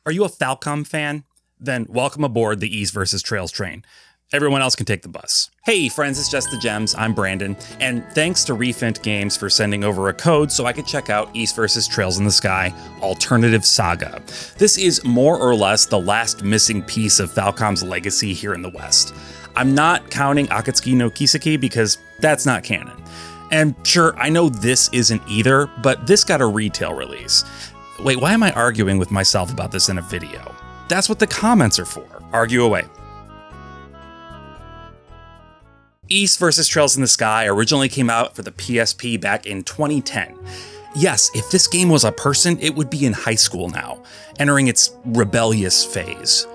Are you a Falcom fan? Then welcome aboard the East vs. Trails train. Everyone else can take the bus. Hey friends, it's Just the Gems, I'm Brandon, and thanks to Refint Games for sending over a code so I could check out East vs. Trails in the Sky Alternative Saga. This is more or less the last missing piece of Falcom's legacy here in the West. I'm not counting Akatsuki no Kiseki because that's not canon. And sure, I know this isn't either, but this got a retail release. Wait, why am I arguing with myself about this in a video? That's what the comments are for. Argue away. East vs. Trails in the Sky originally came out for the PSP back in 2010. Yes, if this game was a person, it would be in high school now, entering its rebellious phase,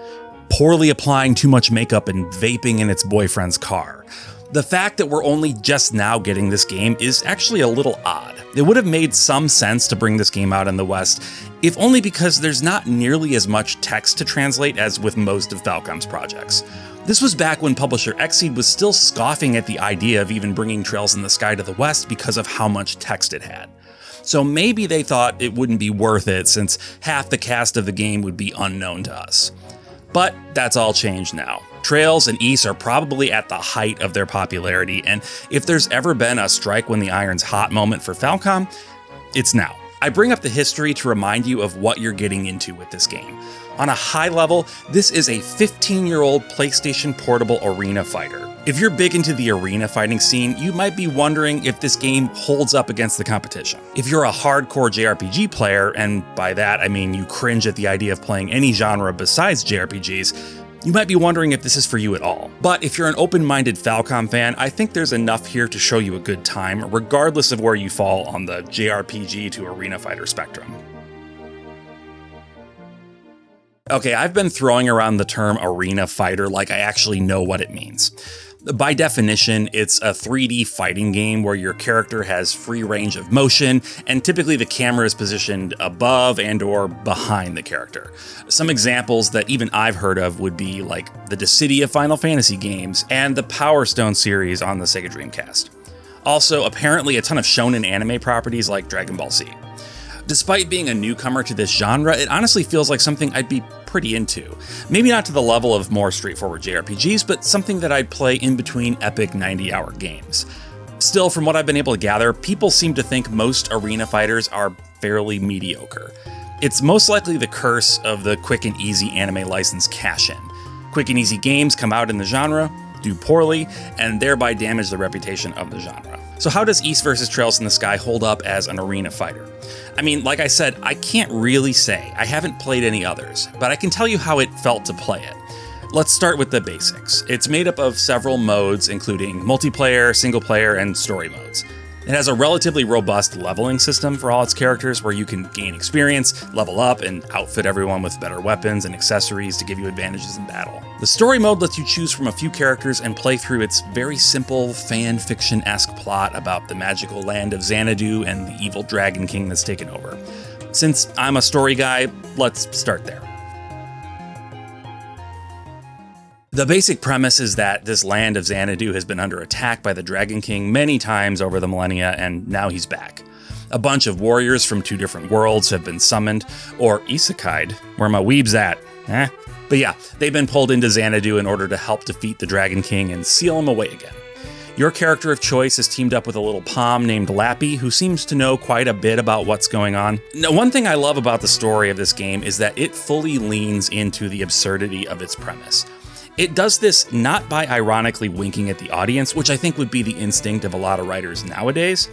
poorly applying too much makeup and vaping in its boyfriend's car. The fact that we're only just now getting this game is actually a little odd. It would have made some sense to bring this game out in the West, if only because there's not nearly as much text to translate as with most of Falcom's projects. This was back when publisher Xseed was still scoffing at the idea of even bringing Trails in the Sky to the West because of how much text it had. So maybe they thought it wouldn't be worth it since half the cast of the game would be unknown to us. But that's all changed now. Trails and East are probably at the height of their popularity, and if there's ever been a strike when the iron's hot moment for Falcom, it's now. I bring up the history to remind you of what you're getting into with this game. On a high level, this is a 15-year-old PlayStation Portable arena fighter. If you're big into the arena fighting scene, you might be wondering if this game holds up against the competition. If you're a hardcore JRPG player, and by that I mean you cringe at the idea of playing any genre besides JRPGs, you might be wondering if this is for you at all. But if you're an open-minded Falcom fan, I think there's enough here to show you a good time, regardless of where you fall on the JRPG to arena fighter spectrum. Okay, I've been throwing around the term arena fighter like I actually know what it means. By definition, it's a 3D fighting game where your character has free range of motion, and typically the camera is positioned above and or behind the character. Some examples that even I've heard of would be like the Dissidia Final Fantasy games and the Power Stone series on the Sega Dreamcast. Also, apparently a ton of shonen anime properties like Dragon Ball Z. Despite being a newcomer to this genre, it honestly feels like something I'd be pretty into. Maybe not to the level of more straightforward JRPGs, but something that I'd play in between epic 90-hour games. Still, from what I've been able to gather, people seem to think most arena fighters are fairly mediocre. It's most likely the curse of the quick and easy anime license cash-in. Quick and easy games come out in the genre, do poorly, and thereby damage the reputation of the genre. So how does East vs. Trails in the Sky hold up as an arena fighter? I mean, like I said, I can't really say. I haven't played any others, but I can tell you how it felt to play it. Let's start with the basics. It's made up of several modes, including multiplayer, single player, and story modes. It has a relatively robust leveling system for all its characters where you can gain experience, level up, and outfit everyone with better weapons and accessories to give you advantages in battle. The story mode lets you choose from a few characters and play through its very simple fan fiction-esque plot about the magical land of Xanadu and the evil Dragon King that's taken over. Since I'm a story guy, let's start there. The basic premise is that this land of Xanadu has been under attack by the Dragon King many times over the millennia, and now he's back. A bunch of warriors from two different worlds have been summoned, or isekai'd, where my weeb's at, But yeah, they've been pulled into Xanadu in order to help defeat the Dragon King and seal him away again. Your character of choice is teamed up with a little pom named Lappy, who seems to know quite a bit about what's going on. Now, one thing I love about the story of this game is that it fully leans into the absurdity of its premise. It does this not by ironically winking at the audience, which I think would be the instinct of a lot of writers nowadays,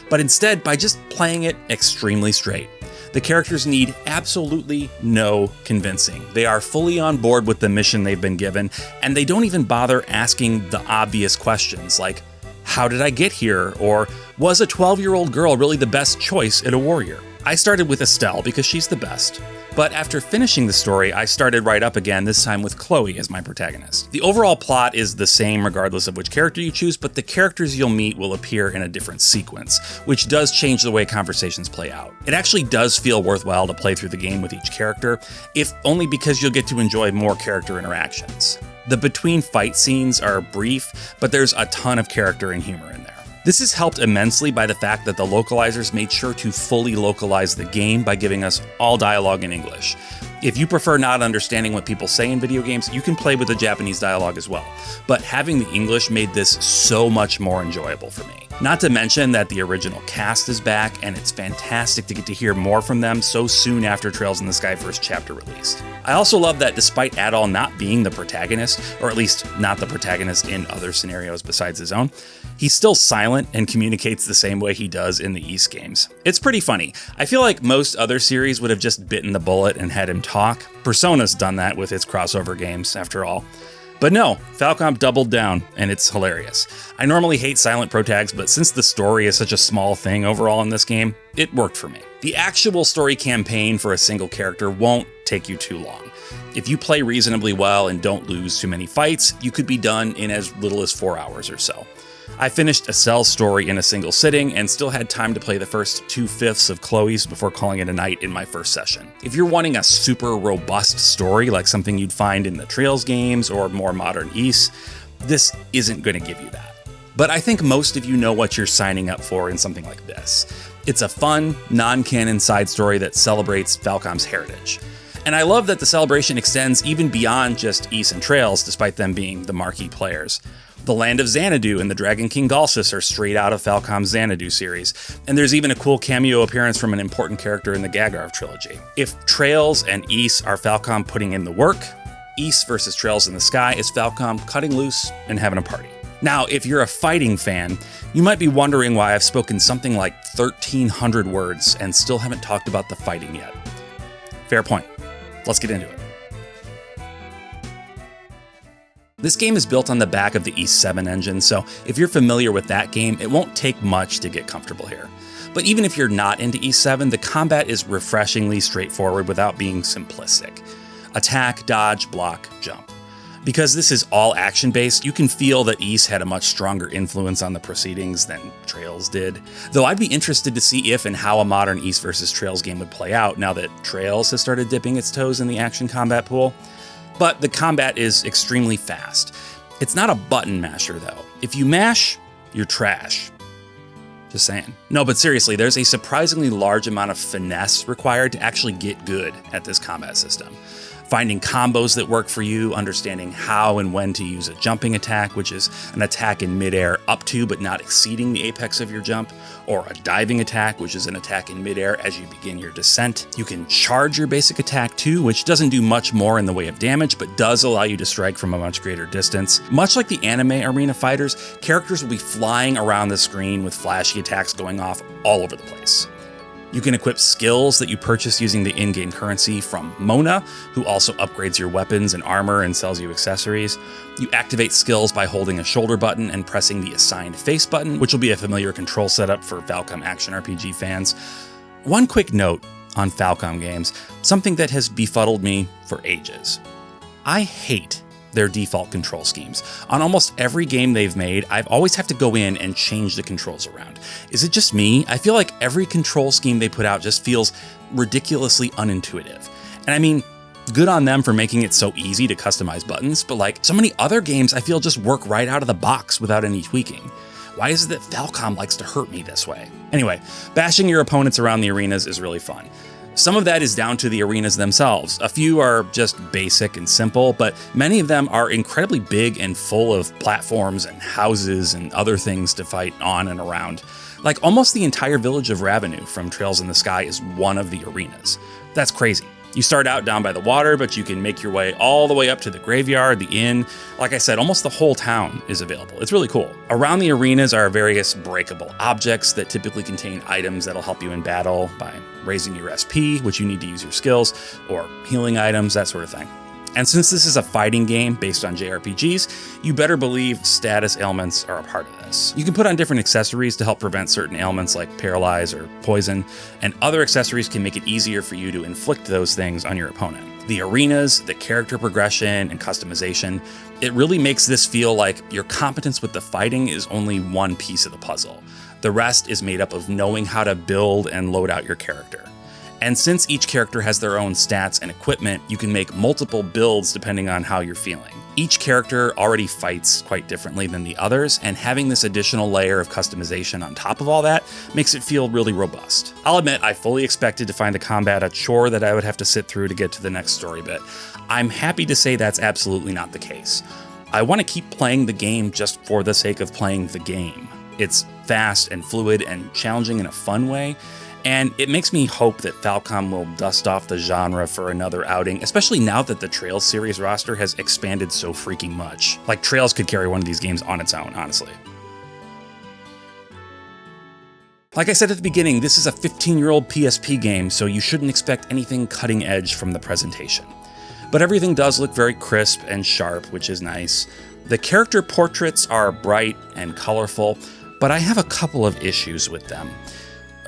but instead by just playing it extremely straight. The characters need absolutely no convincing. They are fully on board with the mission they've been given, and they don't even bother asking the obvious questions like, how did I get here? Or was a 12-year-old girl really the best choice at a warrior? I started with Estelle because she's the best. But after finishing the story, I started right up again, this time with Chloe as my protagonist. The overall plot is the same regardless of which character you choose, but the characters you'll meet will appear in a different sequence, which does change the way conversations play out. It actually does feel worthwhile to play through the game with each character, if only because you'll get to enjoy more character interactions. The between fight scenes are brief, but there's a ton of character and humor in there. This is helped immensely by the fact that the localizers made sure to fully localize the game by giving us all dialogue in English. If you prefer not understanding what people say in video games, you can play with the Japanese dialogue as well. But having the English made this so much more enjoyable for me. Not to mention that the original cast is back, and it's fantastic to get to hear more from them so soon after Trails in the Sky first chapter released. I also love that despite Adol not being the protagonist, or at least not the protagonist in other scenarios besides his own, he's still silent and communicates the same way he does in the Ys games. It's pretty funny. I feel like most other series would have just bitten the bullet and had him talk. Persona's done that with its crossover games, after all. But no, Falcom doubled down, and it's hilarious. I normally hate silent protags, but since the story is such a small thing overall in this game, it worked for me. The actual story campaign for a single character won't take you too long. If you play reasonably well and don't lose too many fights, you could be done in as little as 4 hours or so. I finished Esel's story in a single sitting and still had time to play the first 2/5 of Chloe's before calling it a night in my first session. If you're wanting a super robust story like something you'd find in the Trails games or more modern Ys, this isn't going to give you that. But I think most of you know what you're signing up for in something like this. It's a fun, non-canon side story that celebrates Falcom's heritage. And I love that the celebration extends even beyond just Ys and Trails, despite them being the marquee players. The land of Xanadu and the Dragon King Galsus are straight out of Falcom's Xanadu series, and there's even a cool cameo appearance from an important character in the Gagarv trilogy. If Trails and Ys are Falcom putting in the work, Ys versus Trails in the Sky is Falcom cutting loose and having a party. Now, if you're a fighting fan, you might be wondering why I've spoken something like 1,300 words and still haven't talked about the fighting yet. Fair point. Let's get into it. This game is built on the back of the Ys 7 engine, so if you're familiar with that game, it won't take much to get comfortable here. But even if you're not into Ys 7, the combat is refreshingly straightforward without being simplistic. Attack, dodge, block, jump. Because this is all action-based, you can feel that Ys had a much stronger influence on the proceedings than Trails did. Though I'd be interested to see if and how a modern Ys versus Trails game would play out now that Trails has started dipping its toes in the action combat pool. But the combat is extremely fast. It's not a button masher, though. If you mash, you're trash. Just saying. No, but seriously, there's a surprisingly large amount of finesse required to actually get good at this combat system. Finding combos that work for you, understanding how and when to use a jumping attack, which is an attack in midair up to but not exceeding the apex of your jump, or a diving attack, which is an attack in midair as you begin your descent. You can charge your basic attack too, which doesn't do much more in the way of damage, but does allow you to strike from a much greater distance. Much like the anime arena fighters, characters will be flying around the screen with flashy attacks going off all over the place. You can equip skills that you purchase using the in-game currency from Mona, who also upgrades your weapons and armor and sells you accessories. You activate skills by holding a shoulder button and pressing the assigned face button, which will be a familiar control setup for Falcom action RPG fans. One quick note on Falcom games, something that has befuddled me for ages. I hate their default control schemes. On almost every game they've made, I've always have to go in and change the controls around. Is it just me? I feel like every control scheme they put out just feels ridiculously unintuitive. And I mean, good on them for making it so easy to customize buttons, but like so many other games I feel just work right out of the box without any tweaking. Why is it that Falcom likes to hurt me this way? Anyway, bashing your opponents around the arenas is really fun. Some of that is down to the arenas themselves. A few are just basic and simple, but many of them are incredibly big and full of platforms and houses and other things to fight on and around. Like almost the entire village of Ravenu from Trails in the Sky is one of the arenas. That's crazy. You start out down by the water, but you can make your way all the way up to the graveyard, the inn. Like I said, almost the whole town is available. It's really cool. Around the arenas are various breakable objects that typically contain items that'll help you in battle by raising your SP, which you need to use your skills, or healing items, that sort of thing. And since this is a fighting game based on JRPGs, you better believe status ailments are a part of this. You can put on different accessories to help prevent certain ailments like paralyze or poison, and other accessories can make it easier for you to inflict those things on your opponent. The arenas, the character progression, and customization, it really makes this feel like your competence with the fighting is only one piece of the puzzle. The rest is made up of knowing how to build and load out your character. And since each character has their own stats and equipment, you can make multiple builds depending on how you're feeling. Each character already fights quite differently than the others, and having this additional layer of customization on top of all that makes it feel really robust. I'll admit, I fully expected to find the combat a chore that I would have to sit through to get to the next story bit. I'm happy to say that's absolutely not the case. I want to keep playing the game just for the sake of playing the game. It's fast and fluid and challenging in a fun way, and it makes me hope that Falcom will dust off the genre for another outing, especially now that the Trails series roster has expanded so freaking much. Like, Trails could carry one of these games on its own, honestly. Like I said at the beginning, this is a 15-year-old PSP game, so you shouldn't expect anything cutting edge from the presentation. But everything does look very crisp and sharp, which is nice. The character portraits are bright and colorful, but I have a couple of issues with them.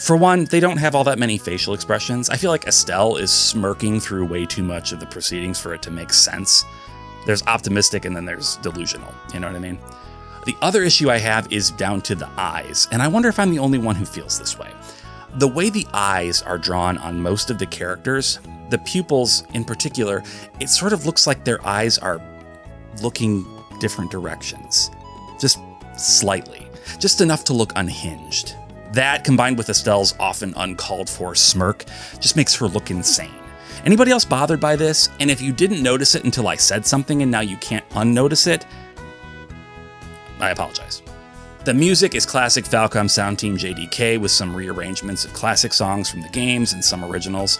For one, they don't have all that many facial expressions. I feel like Estelle is smirking through way too much of the proceedings for it to make sense. There's optimistic and then there's delusional, you know what I mean? The other issue I have is down to the eyes, and I wonder if I'm the only one who feels this way. The way the eyes are drawn on most of the characters, the pupils in particular, it sort of looks like their eyes are looking different directions. Just slightly. Just enough to look unhinged. That, combined with Estelle's often uncalled for smirk, just makes her look insane. Anybody else bothered by this? And if you didn't notice it until I said something and now you can't unnotice it, I apologize. The music is classic Falcom sound team JDK with some rearrangements of classic songs from the games and some originals.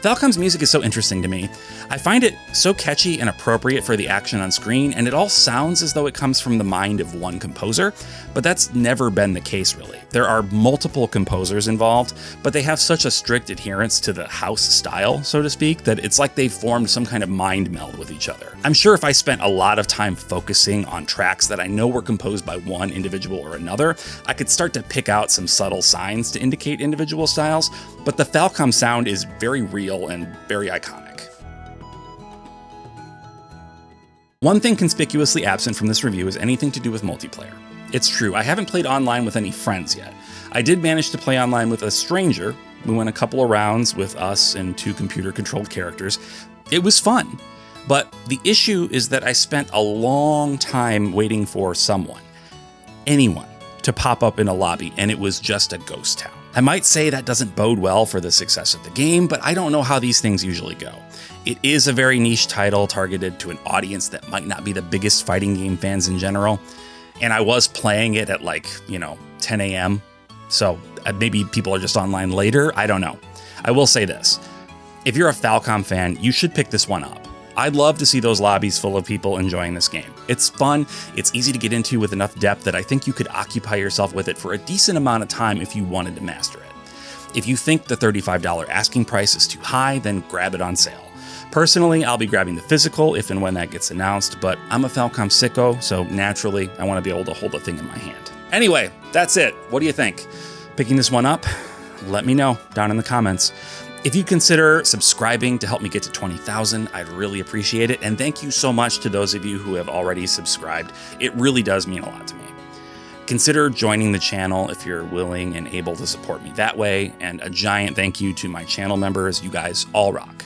Falcom's music is so interesting to me. I find it so catchy and appropriate for the action on screen, and it all sounds as though it comes from the mind of one composer, but that's never been the case really. There are multiple composers involved, but they have such a strict adherence to the house style, so to speak, that it's like they've formed some kind of mind meld with each other. I'm sure if I spent a lot of time focusing on tracks that I know were composed by one individual or another, I could start to pick out some subtle signs to indicate individual styles, but the Falcom sound is very real and very iconic. One thing conspicuously absent from this review is anything to do with multiplayer. It's true, I haven't played online with any friends yet. I did manage to play online with a stranger. We went a couple of rounds with us and 2 computer-controlled characters. It was fun, but the issue is that I spent a long time waiting for someone, anyone, to pop up in a lobby, and it was just a ghost town. I might say that doesn't bode well for the success of the game, but I don't know how these things usually go. It is a very niche title targeted to an audience that might not be the biggest fighting game fans in general, and I was playing it at 10 a.m., so maybe people are just online later, I don't know. I will say this, if you're a Falcom fan, you should pick this one up. I'd love to see those lobbies full of people enjoying this game. It's fun, it's easy to get into with enough depth that I think you could occupy yourself with it for a decent amount of time if you wanted to master it. If you think the $35 asking price is too high, then grab it on sale. Personally, I'll be grabbing the physical if and when that gets announced, but I'm a Falcom sicko, so naturally, I want to be able to hold the thing in my hand. Anyway, that's it. What do you think? Picking this one up? Let me know down in the comments. If you consider subscribing to help me get to 20,000, I'd really appreciate it, and thank you so much to those of you who have already subscribed. It really does mean a lot to me. Consider joining the channel if you're willing and able to support me that way, and a giant thank you to my channel members. You guys all rock.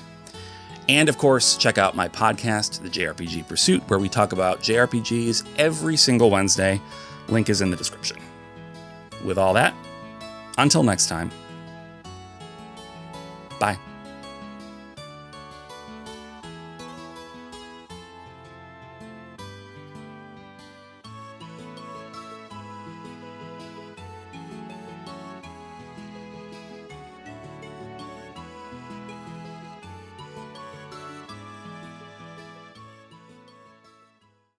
And of course, check out my podcast, the JRPG Pursuit, where we talk about JRPGs every single Wednesday. Link is in the description. With all that, until next time,